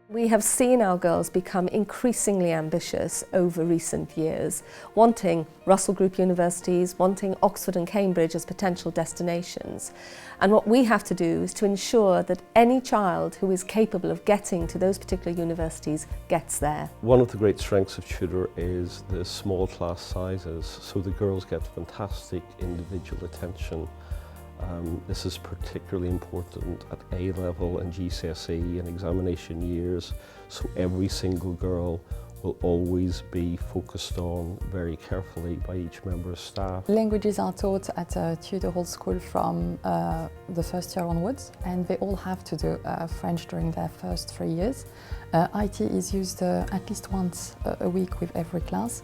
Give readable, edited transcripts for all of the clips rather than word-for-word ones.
We have seen our girls become increasingly ambitious over recent years, wanting Russell Group universities, wanting Oxford and Cambridge as potential destinations. And what we have to do is to ensure that any child who is capable of getting to those particular universities gets there. One of the great strengths of Tudor is the small class sizes, so the girls get fantastic individual attention. This is particularly important at A-level and GCSE and examination years, so every single girl will always be focused on very carefully by each member of staff. Languages are taught at Tudor Hall school from the first year onwards, and they all have to do French during their first 3 years. IT is used at least once a week with every class.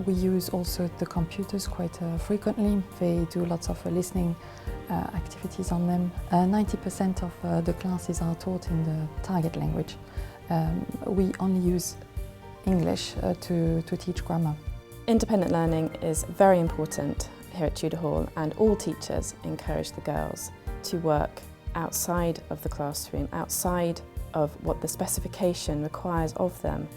We use also the computers quite frequently. They do lots of listening activities on them. 90% of the classes are taught in the target language. We only use English to teach grammar. Independent learning is very important here at Tudor Hall, and all teachers encourage the girls to work outside of the classroom, outside of what the specification requires of them,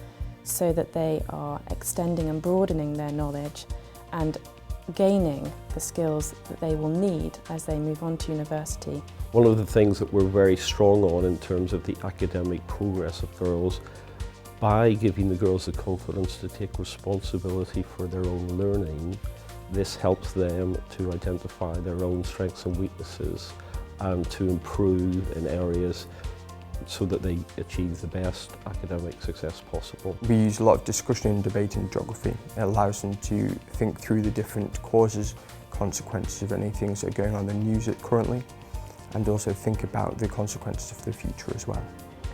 so that they are extending and broadening their knowledge and gaining the skills that they will need as they move on to university. One of the things that we're very strong on in terms of the academic progress of girls, by giving the girls the confidence to take responsibility for their own learning, this helps them to identify their own strengths and weaknesses and to improve in areas so that they achieve the best academic success possible. We use a lot of discussion and debate in geography. It allows them to think through the different causes, consequences of any things that are going on in the news currently, and also think about the consequences of the future as well.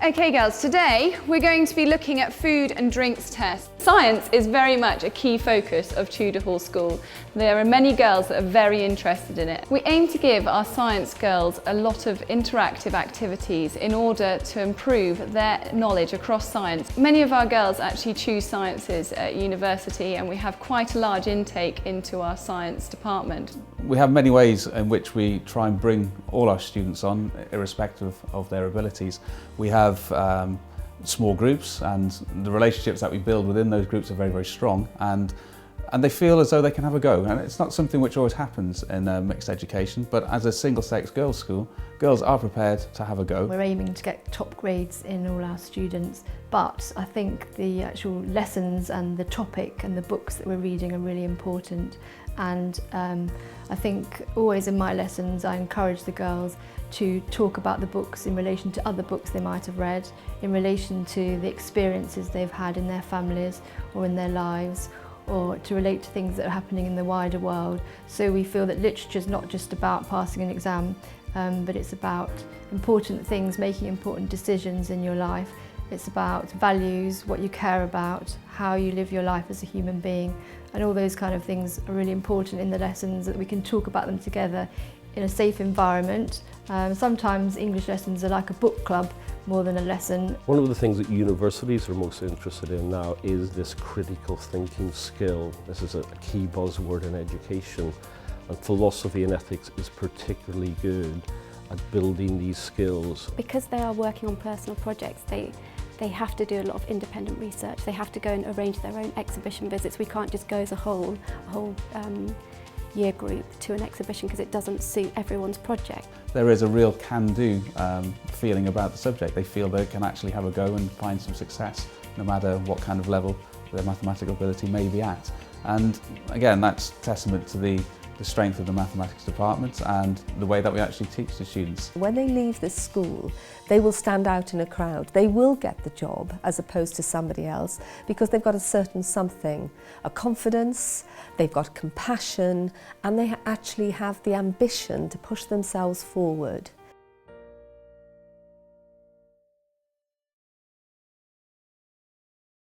Okay girls, today we're going to be looking at food and drinks tests. Science is very much a key focus of Tudor Hall School. There are many girls that are very interested in it. We aim to give our science girls a lot of interactive activities in order to improve their knowledge across science. Many of our girls actually choose sciences at university, and we have quite a large intake into our science department. We have many ways in which we try and bring all our students on, irrespective of their abilities. We have small groups, and the relationships that we build within those groups are very, very strong, and they feel as though they can have a go. And it's not something which always happens in mixed education, but as a single-sex girls' school, girls are prepared to have a go. We're aiming to get top grades in all our students, but I think the actual lessons and the topic and the books that we're reading are really important. And I think always in my lessons I encourage the girls to talk about the books in relation to other books they might have read, in relation to the experiences they've had in their families or in their lives, or to relate to things that are happening in the wider world. So we feel that literature is not just about passing an exam, but it's about important things, making important decisions in your life. It's about values, what you care about, how you live your life as a human being, and all those kind of things are really important in the lessons, that we can talk about them together in a safe environment. Sometimes English lessons are like a book club more than a lesson. One of the things that universities are most interested in now is this critical thinking skill. This is a key buzzword in education, and philosophy and ethics is particularly good at building these skills. Because they are working on personal projects, they have to do a lot of independent research. They have to go and arrange their own exhibition visits. We can't just go as a whole year group to an exhibition because it doesn't suit everyone's project. There is a real can-do feeling about the subject. They feel they can actually have a go and find some success, no matter what kind of level their mathematical ability may be at. And again, that's testament to the strength of the mathematics department and the way that we actually teach the students. When they leave this school, they will stand out in a crowd. They will get the job as opposed to somebody else because they've got a certain something, a confidence, they've got compassion, and they actually have the ambition to push themselves forward.